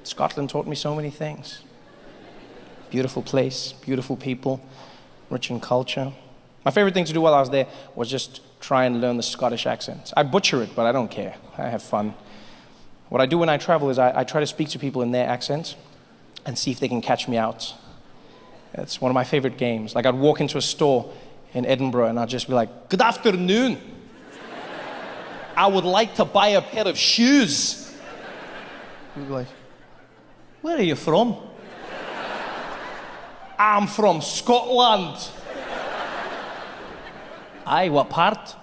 Scotland taught me so many things. Beautiful place, beautiful people, rich in culture. My favorite thing to do while I was there was just try and learn the Scottish accent. I butcher it, but I don't care. I have fun. What I do when I travel is I try to speak to people in their accent and see if they can catch me out. It's one of my favorite games. Like I'd walk into a store in Edinburgh and I'd just be like, "Good afternoon. I would like to buy a pair of shoes." He'd be like, "Where are you from?" "I'm from Scotland." "Aye, what part?"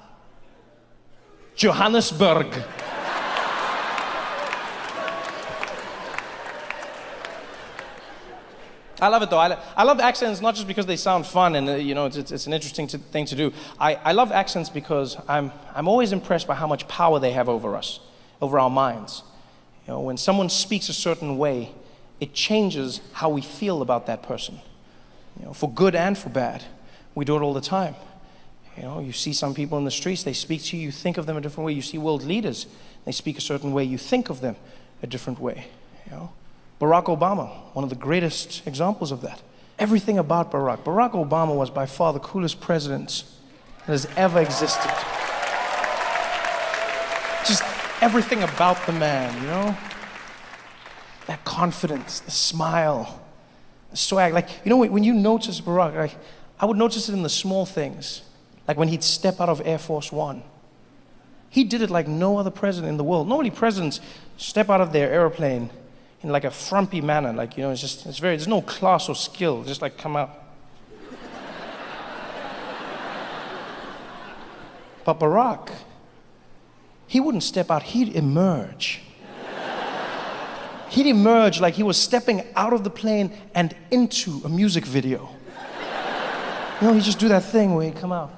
"Johannesburg." I love it though. I love accents not just because they sound fun and it's an interesting thing to do. I love accents because I'm always impressed by how much power they have over us, over our minds. When someone speaks a certain way, it changes how we feel about that person. For good and for bad. We do it all the time. You see some people in the streets, they speak to you, you think of them a different way. You see world leaders, they speak a certain way, you think of them a different way. Barack Obama, one of the greatest examples of that. Everything about Barack. Barack Obama was by far the coolest president that has ever existed. Just everything about the man, That confidence, the smile, the swag. When you notice Barack, I would notice it in the small things. Like when he'd step out of Air Force One. He did it like no other president in the world. Normally presidents step out of their airplane in like a frumpy manner, there's no class or skill, just like come out. But Barack, he wouldn't step out, he'd emerge. He'd emerge like he was stepping out of the plane and into a music video. He'd just do that thing where he'd come out.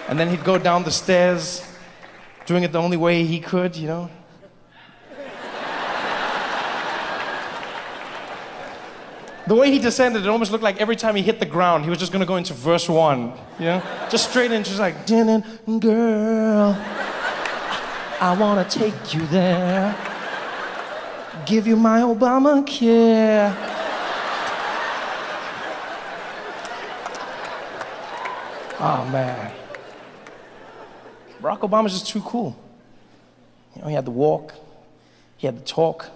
And then he'd go down the stairs, doing it the only way he could, The way he descended, it almost looked like every time he hit the ground, he was just gonna go into verse 1, Just straight in, just like, "Girl, I wanna take you there, give you my Obamacare." Oh, man. Barack Obama's just too cool. He had the walk, he had the talk,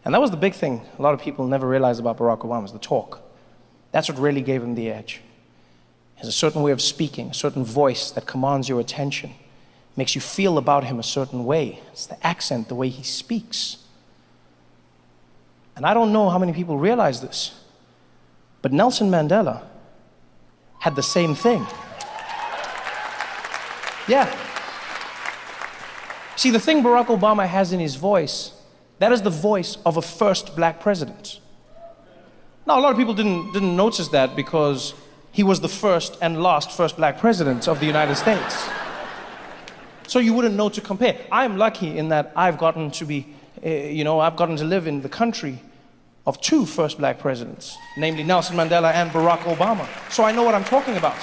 and that was the big thing a lot of people never realized about Barack Obama, is the talk. That's what really gave him the edge. He has a certain way of speaking, a certain voice that commands your attention, makes you feel about him a certain way. It's the accent, the way he speaks. And I don't know how many people realize this, but Nelson Mandela had the same thing. Yeah. See, the thing Barack Obama has in his voice, that is the voice of a first black president. Now, a lot of people didn't notice that because he was the first and last first black president of the United States. So you wouldn't know to compare. I'm lucky in that I've gotten to be, I've gotten to live in the country of two first black presidents, namely Nelson Mandela and Barack Obama. So I know what I'm talking about.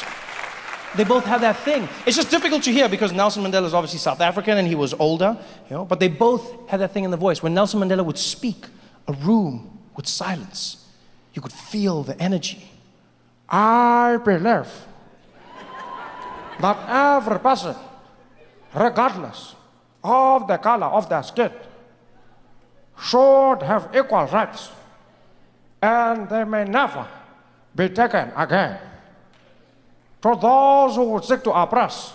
They both had that thing. It's just difficult to hear because Nelson Mandela is obviously South African and he was older, but they both had that thing in the voice. When Nelson Mandela would speak, a room would silence. You could feel the energy. "I believe that every person, regardless of the color of their skin, should have equal rights, and they may never be taken again. To those who would seek to oppress,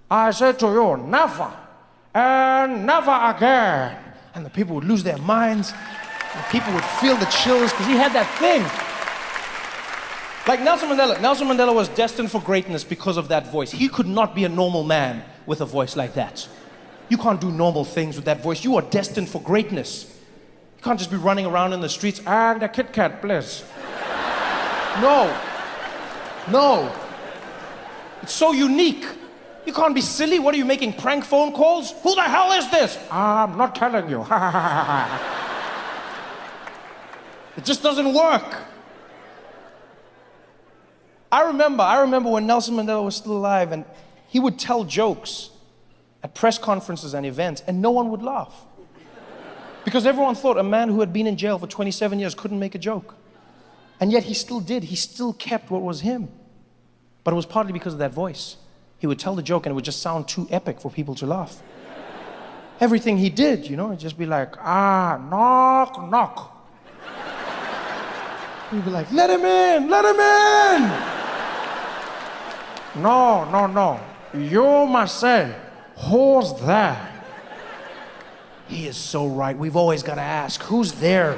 I say to you, never and never again." And the people would lose their minds, and people would feel the chills because he had that thing. Like Nelson Mandela was destined for greatness because of that voice. He could not be a normal man with a voice like that. You can't do normal things with that voice. You are destined for greatness. You can't just be running around in the streets, "And the Kit Kat, please." No. It's so unique. You can't be silly. What are you making, prank phone calls? Who the hell is this? "I'm not telling you." It just doesn't work. I remember when Nelson Mandela was still alive, and he would tell jokes at press conferences and events, and no one would laugh. Because everyone thought a man who had been in jail for 27 years couldn't make a joke. And yet he still did. He still kept what was him. But it was partly because of that voice. He would tell the joke and it would just sound too epic for people to laugh. Everything he did, it'd just be like, knock, knock. He'd be like, let him in, let him in. No. You must say, who's there? He is so right. We've always got to ask, who's there?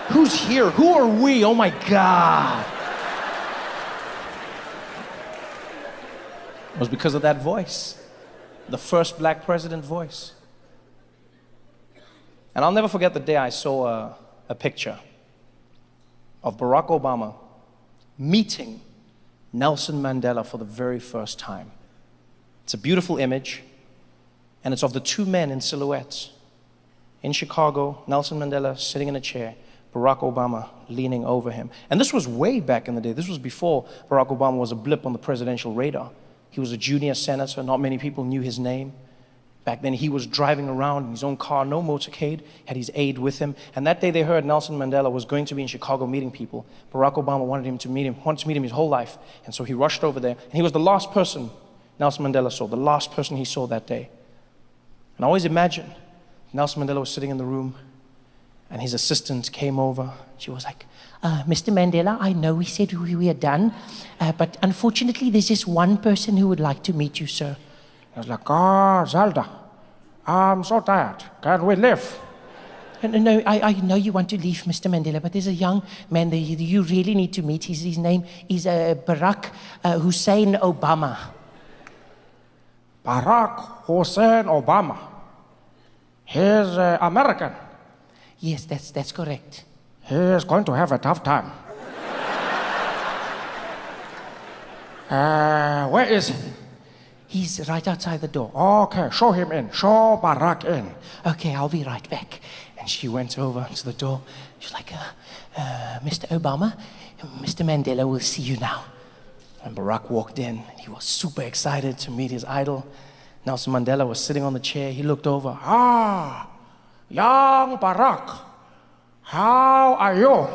Who's here? Who are we? Oh my God. It was because of that voice. The first black president voice. And I'll never forget the day I saw a picture of Barack Obama meeting Nelson Mandela for the very first time. It's a beautiful image, and it's of the two men in silhouettes. In Chicago, Nelson Mandela sitting in a chair, Barack Obama leaning over him. And this was way back in the day. This was before Barack Obama was a blip on the presidential radar. He was a junior senator. Not many people knew his name. Back then, he was driving around in his own car, no motorcade, had his aide with him. And that day they heard Nelson Mandela was going to be in Chicago meeting people. Barack Obama wanted to meet him his whole life. And so he rushed over there. And he was the last person Nelson Mandela saw, the last person he saw that day. And I always imagine Nelson Mandela was sitting in the room, and his assistant came over. She was like, Mr. Mandela, I know we said we are done, but unfortunately there's just one person who would like to meet you, sir. I was like, Zelda, I'm so tired. Can we leave? No, I know you want to leave, Mr. Mandela, but there's a young man that you really need to meet. His name is Barack Hussein Obama. Barack Hussein Obama. He's American. Yes, that's correct. He's going to have a tough time. Where is he? He's right outside the door. Okay, show him in. Show Barack in. Okay, I'll be right back. and she went over to the door. She's like, Mr. Obama, Mr. Mandela will see you now. And Barack walked in. He was super excited to meet his idol. Nelson Mandela was sitting on the chair. He looked over. Young Barack, how are you?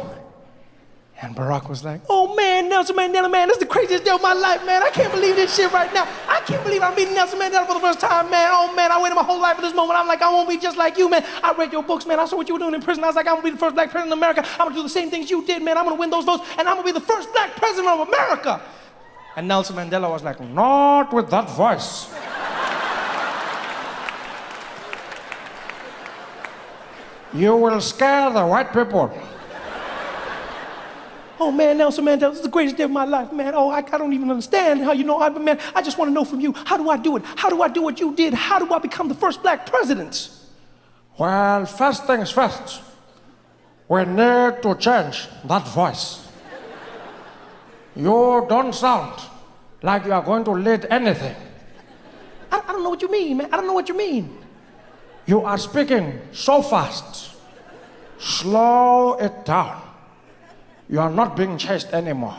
And Barack was like, oh man, Nelson Mandela, man, this is the craziest day of my life, man. I can't believe this shit right now. I can't believe I'm meeting Nelson Mandela for the first time, man. Oh man, I waited my whole life for this moment. I'm like, I won't be just like you, man. I read your books, man. I saw what you were doing in prison. I was like, I'm gonna be the first black president of America. I'm gonna do the same things you did, man. I'm gonna win those votes, and I'm gonna be the first black president of America. And Nelson Mandela was like, not with that voice. You will scare the white people. oh man, Nelson Mandela, this is the greatest day of my life, man. Oh, I don't even understand how you know, man, I just want to know from you, how do I do it? How do I do what you did? How do I become the first black president? Well, first things first, we need to change that voice. You don't sound like you are going to lead anything. I don't know what you mean, man. I don't know what you mean. You are speaking so fast. Slow it down. You are not being chased anymore.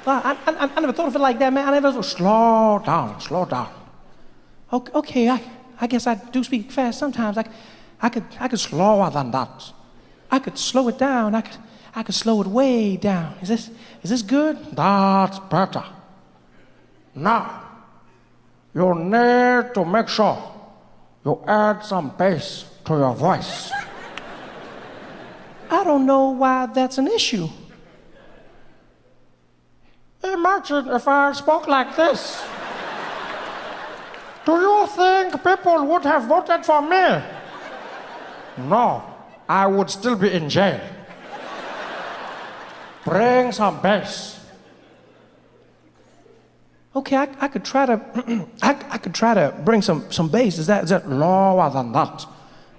I never thought of it like that, man. I never thought. Slow down, slow down. Okay, I guess I do speak fast sometimes. I could Slower than that. I could slow it down. I could slow it way down. Is this good? That's better. Now, you need to make sure you add some bass to your voice. I don't know why that's an issue. Imagine if I spoke like this. Do you think people would have voted for me? No, I would still be in jail. Bring some bass. Okay, I could try to I could try to bring some bass. Is that Lower than that.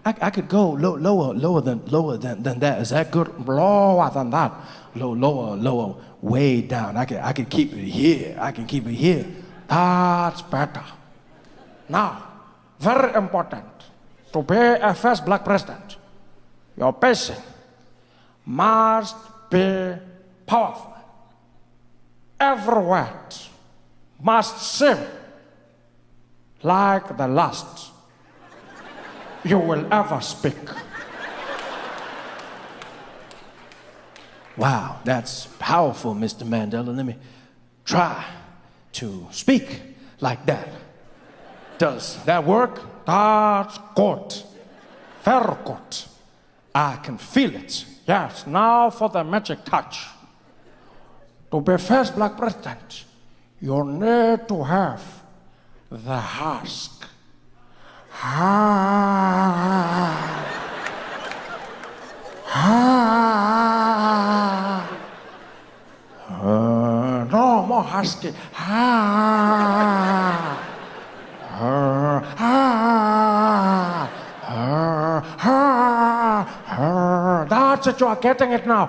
I could go lower than that. Is that good? Lower than that. Lower, way down. I could keep it here. I can keep it here. That's better. Now, very important, to be a first black president, your pacing must be powerful. Every word must seem like the last you will ever speak. Wow, that's powerful, Mr. Mandela. Let me try to speak like that. Does that work? That's good. Very good. I can feel it. Yes, now for the magic touch. To be first black president, you need to have the husk. No more husky. That's it, you are getting it now.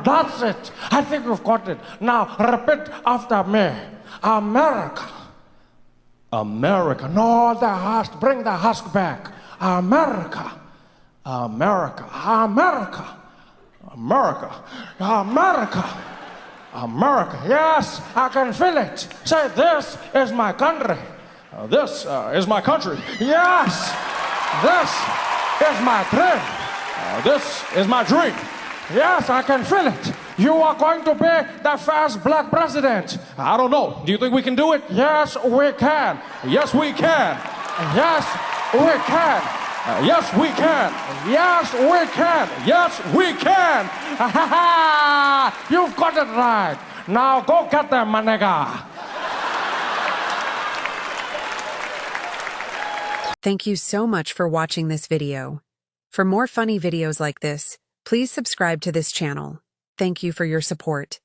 That's it. I think you've got it. Now repeat after me. America. America. No, the husk. Bring the husk back. America. America. America. America. America. America. Yes, I can feel it. Say, this is my country. This is my country. Yes, this is my dream. This is my dream. Yes, I can feel it. You are going to be the first black president. I don't know. Do you think we can do it? Yes, we can. Yes, we can. Yes, we can. Yes, we can. Yes, we can. Yes, we can. You've got it right. Now go get them, my nigga. Thank you so much for watching this video. For more funny videos like this, please subscribe to this channel. Thank you for your support.